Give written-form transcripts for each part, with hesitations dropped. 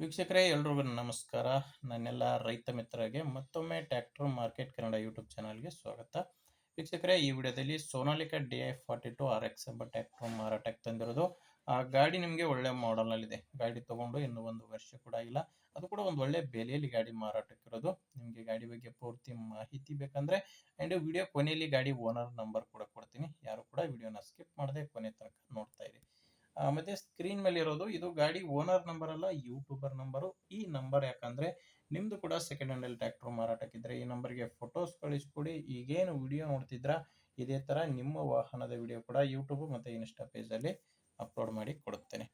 ವೀಕ್ಷಕರೇ ಎಲ್ರಿಗೂ ನಮಸ್ಕಾರ. ನನ್ನೆಲ್ಲ ರೈತ ಮಿತ್ರರಿಗೆ ಮತ್ತೊಮ್ಮೆ ಟ್ರ್ಯಾಕ್ಟರ್ ಮಾರ್ಕೆಟ್ ಕನ್ನಡ ಯೂಟ್ಯೂಬ್ ಚಾನಲ್ಗೆ ಸ್ವಾಗತ. ವೀಕ್ಷಕರೇ, ಈ ವಿಡಿಯೋದಲ್ಲಿ ಸೋನಾಲಿಕಾ DI42 RX ಎಂಬ ಟ್ರ್ಯಾಕ್ಟರ್ ಮಾರಾಟಕ್ಕೆ ತಂದಿರೋದು. ಆ ಗಾಡಿ ನಿಮಗೆ ಒಳ್ಳೆ ಮಾಡೆಲ್ನಲ್ಲಿದೆ. ಗಾಡಿ ತಗೊಂಡು ಇನ್ನೂ ಒಂದು ವರ್ಷ ಕೂಡ ಆಗಿಲ್ಲ. ಅದು ಕೂಡ ಒಂದು ಒಳ್ಳೆ ಬೆಲೆಯಲ್ಲಿ ಗಾಡಿ ಮಾರಾಟಕ್ಕಿರೋದು. ನಿಮಗೆ ಗಾಡಿ ಬಗ್ಗೆ ಪೂರ್ತಿ ಮಾಹಿತಿ ಬೇಕಂದ್ರೆ ಆ್ಯಂಡ್ ವಿಡಿಯೋ ಕೊನೆಯಲ್ಲಿ ಗಾಡಿ ಓನರ್ ನಂಬರ್ ಕೂಡ ಕೊಡ್ತೀನಿ. ಯಾರು ಕೂಡ ವಿಡಿಯೋನ ಸ್ಕಿಪ್ ಮಾಡದೆ ಕೊನೆ ತನಕ ನೋಡ್ತಾ ಇರಿ. ಮತ್ತೆ ಸ್ಕ್ರೀನ್ ಮೇಲೆ ಇರೋದು ಇದು ಗಾಡಿ ಓನರ್ ನಂಬರ್ ಅಲ್ಲ, ಯೂಟ್ಯೂಬರ್ ನಂಬರು. ಈ ನಂಬರ್ ಯಾಕಂದ್ರೆ ನಿಮ್ದು ಕೂಡ ಸೆಕೆಂಡ್ ಹ್ಯಾಂಡ್ ಅಲ್ಲಿ ಟ್ರ್ಯಾಕ್ಟರ್ ಮಾರಾಟಕ್ಕಿದ್ರೆ ಈ ನಂಬರ್ಗೆ ಫೋಟೋಸ್ ಕಳಿಸ್ಕೊಡಿ. ಈಗೇನು ವಿಡಿಯೋ ನೋಡ್ತಿದ್ರ ಇದೇ ತರ ನಿಮ್ಮ ವಾಹನದ ವಿಡಿಯೋ ಕೂಡ ಯೂಟ್ಯೂಬ್ ಮತ್ತೆ ಇನ್ಸ್ಟಾ ಪೇಜ್ ಅಲ್ಲಿ ಅಪ್ಲೋಡ್ ಮಾಡಿ ಕೊಡುತ್ತೇನೆ.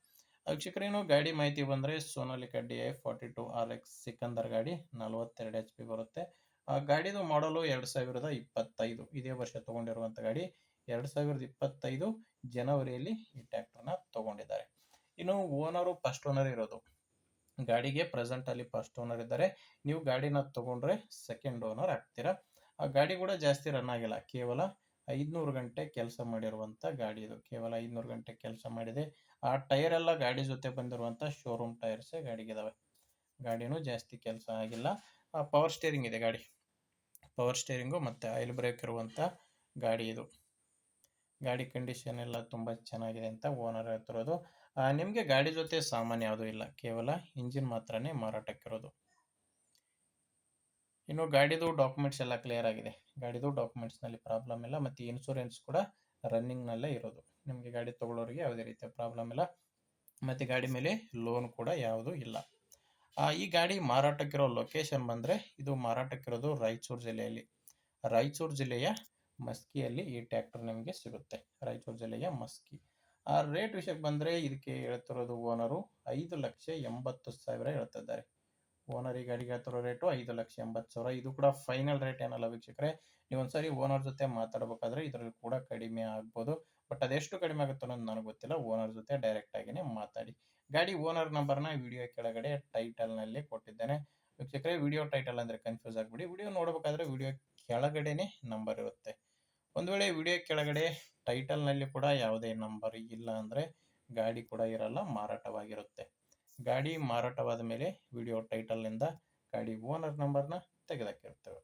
ವೀಕ್ಷಕರೇನು ಗಾಡಿ ಮಾಹಿತಿ ಬಂದ್ರೆ ಸೋನಾಲಿಕಾ DI42 RX ಸಿಕಂದರ್ ಗಾಡಿ 42 HP ಬರುತ್ತೆ. ಆ ಗಾಡಿದು ಮಾಡಲು 2025, ಇದೇ ವರ್ಷ ತಗೊಂಡಿರುವಂತ ಗಾಡಿ. 2025 ಜನವರಿಯಲ್ಲಿ ಈ ಟ್ರ್ಯಾಕ್ಟರ್ನ ತಗೊಂಡಿದ್ದಾರೆ. ಇನ್ನು ಓನರು ಫಸ್ಟ್ ಓನರ್ ಇರೋದು. ಗಾಡಿಗೆ ಪ್ರೆಸೆಂಟ್ ಅಲ್ಲಿ ಫಸ್ಟ್ ಓನರ್ ಇದ್ದಾರೆ. ನೀವು ಗಾಡಿನ ತಗೊಂಡ್ರೆ ಸೆಕೆಂಡ್ ಓನರ್ ಆಗ್ತೀರಾ. ಆ ಗಾಡಿ ಕೂಡ ಜಾಸ್ತಿ ರನ್ ಆಗಿಲ್ಲ, ಕೇವಲ 500 ಗಂಟೆ ಕೆಲಸ ಮಾಡಿರುವಂತ ಗಾಡಿ ಇದು. ಕೇವಲ 500 ಗಂಟೆ ಕೆಲಸ ಮಾಡಿದೆ. ಆ ಟೈರ್ ಎಲ್ಲ ಗಾಡಿ ಜೊತೆ ಬಂದಿರುವಂತ ಶೋರೂಮ್ ಟೈರ್ಸ್ ಗಾಡಿಗಿದಾವೆ. ಗಾಡಿನೂ ಜಾಸ್ತಿ ಕೆಲಸ ಆಗಿಲ್ಲ. ಪವರ್ ಸ್ಟೇರಿಂಗ್ ಇದೆ ಗಾಡಿ. ಪವರ್ ಸ್ಟೇರಿಂಗು ಮತ್ತೆ ಆಯಿಲ್ ಬ್ರೇಕ್ ಇರುವಂತ ಗಾಡಿ ಇದು. ಗಾಡಿ ಕಂಡೀಷನ್ ಎಲ್ಲ ತುಂಬಾ ಚೆನ್ನಾಗಿದೆ ಅಂತ ಓನರ್ ಹೇಳ್ತಿರೋದು. ನಿಮಗೆ ಗಾಡಿ ಜೊತೆ ಸಾಮಾನ್ಯ ಯಾವುದೂ ಇಲ್ಲ, ಕೇವಲ ಇಂಜಿನ್ ಮಾತ್ರನೇ ಮಾರಾಟಕ್ಕಿರೋದು. ಇನ್ನು ಗಾಡಿದು ಡಾಕ್ಯುಮೆಂಟ್ಸ್ ಎಲ್ಲ ಕ್ಲಿಯರ್ ಆಗಿದೆ. ಗಾಡಿದು ಡಾಕ್ಯುಮೆಂಟ್ಸ್ ನಲ್ಲಿ ಪ್ರಾಬ್ಲಮ್ ಇಲ್ಲ. ಮತ್ತೆ ಇನ್ಶೂರೆನ್ಸ್ ಕೂಡ ರನ್ನಿಂಗ್ ನಲ್ಲೇ ಇರೋದು. ನಿಮಗೆ ಗಾಡಿ ತಗೊಳ್ಳೋರಿಗೆ ಯಾವುದೇ ರೀತಿಯ ಪ್ರಾಬ್ಲಮ್ ಇಲ್ಲ. ಮತ್ತೆ ಗಾಡಿ ಮೇಲೆ ಲೋನ್ ಕೂಡ ಯಾವುದೂ ಇಲ್ಲ. ಈ ಗಾಡಿ ಮಾರಾಟಕ್ಕಿರೋ ಲೊಕೇಶನ್ ಬಂದ್ರೆ ಇದು ಮಾರಾಟಕ್ಕಿರೋದು ರಾಯಚೂರು ಜಿಲ್ಲೆಯಲ್ಲಿ. ರಾಯಚೂರು ಜಿಲ್ಲೆಯ ಮಸ್ಕಿಯಲ್ಲಿ ಈ ಟ್ರ್ಯಾಕ್ಟರ್ ನಿಮಗೆ ಸಿಗುತ್ತೆ. ರಾಯಚೂರು ಜಿಲ್ಲೆಯ ಮಸ್ಕಿ. ಆ ರೇಟ್ ವಿಷಯಕ್ಕೆ ಬಂದ್ರೆ ಇದಕ್ಕೆ ಹೇಳ್ತಿರೋದು ಓನರು 5,80,000 ಹೇಳ್ತಿದ್ದಾರೆ. ಓನರ್ ಈ ಗಾಡಿಗೆ ಹೇಳ್ತಿರೋ ರೇಟು 5,80,000. ಇದು ಕೂಡ ಫೈನಲ್ ರೇಟ್ ಏನಲ್ಲ ವೀಕ್ಷಕರೇ. ನೀವು ಒಂದ್ಸರಿ ಓನರ್ ಜೊತೆ ಮಾತಾಡಬೇಕಾದ್ರೆ ಇದರಲ್ಲಿ ಕೂಡ ಕಡಿಮೆ ಆಗ್ಬೋದು. ಬಟ್ ಅದೆಷ್ಟು ಕಡಿಮೆ ಆಗುತ್ತೆ ಅನ್ನೋದು ನನಗೆ ಗೊತ್ತಿಲ್ಲ. ಓನರ್ ಜೊತೆ ಡೈರೆಕ್ಟ್ ಆಗಿನೇ ಮಾತಾಡಿ. ಗಾಡಿ ಓನರ್ ನಂಬರ್ನ ವಿಡಿಯೋ ಕೆಳಗಡೆ ಟೈಟಲ್ ನಲ್ಲಿ ಕೊಟ್ಟಿದ್ದೇನೆ. ವೀಕ್ಷಕರೇ, ವಿಡಿಯೋ ಟೈಟಲ್ ಅಂದ್ರೆ ಕನ್ಫ್ಯೂಸ್ ಆಗ್ಬಿಡಿ. ವಿಡಿಯೋ ನೋಡಬೇಕಾದ್ರೆ ವಿಡಿಯೋ ಕೆಳಗಡೆನೆ ನಂಬರ್ ಇರುತ್ತೆ. ಒಂದು ವೇಳೆ ವಿಡಿಯೋ ಕೆಳಗಡೆ ಟೈಟಲ್ ನಲ್ಲಿ ಕೂಡ ಯಾವುದೇ ನಂಬರ್ ಇಲ್ಲ ಅಂದ್ರೆ ಗಾಡಿ ಕೂಡ ಇರಲ್ಲ, ಮಾರಾಟವಾಗಿರುತ್ತೆ. ಗಾಡಿ ಮಾರಾಟವಾದ ಮೇಲೆ ವಿಡಿಯೋ ಟೈಟಲ್ ನಿಂದ ಗಾಡಿ ಓನರ್ ನಂಬರ್ನ ತೆಗೆದಾಕಿರ್ತೇವೆ.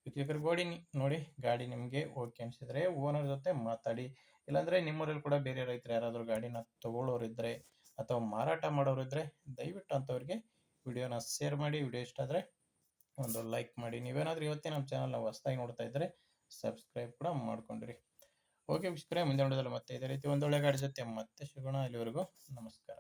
ವೀಕ್ಷಕರು, ಗಾಡಿ ನೋಡಿ, ಗಾಡಿ ನಿಮಗೆ ಓಕೆ ಅನ್ಸಿದ್ರೆ ಓನರ್ ಜೊತೆ ಮಾತಾಡಿ. ಇಲ್ಲಾಂದ್ರೆ ನಿಮ್ಮೂರಲ್ಲಿ ಕೂಡ ಬೇರೆ ರೈತರು ಯಾರಾದರೂ ಗಾಡಿನ ತಗೊಳ್ಳೋರಿದ್ರೆ ಅಥವಾ ಮಾರಾಟ ಮಾಡೋರಿದ್ರೆ ದಯವಿಟ್ಟು ಅಂತವ್ರಿಗೆ ವಿಡಿಯೋನ ಶೇರ್ ಮಾಡಿ. ವಿಡಿಯೋ ಇಷ್ಟ ಆದ್ರೆ ಒಂದು ಲೈಕ್ ಮಾಡಿ. ನೀವೇನಾದ್ರೂ ಇವತ್ತೇ ನಮ್ಮ ಚಾನಲ್ನ ಹೊಸದಾಗಿ ನೋಡ್ತಾ ಇದ್ರೆ ಸಬ್ಸ್ಕ್ರೈಬ್ ಕೂಡ ಮಾಡ್ಕೊಂಡಿರಿ. ಓಕೆ ವೀಕ್ಷಕರೇ, ಮುಂದೆ ನೋಡೋದಲ್ಲ ಮತ್ತೆ ಇದೇ ರೀತಿ ಒಂದೊಳ್ಳೆ ಗಾಡಿ ಜೊತೆ ಮತ್ತೆ ಸಿಗೋಣ. ಅಲ್ಲಿವರೆಗೂ ನಮಸ್ಕಾರ.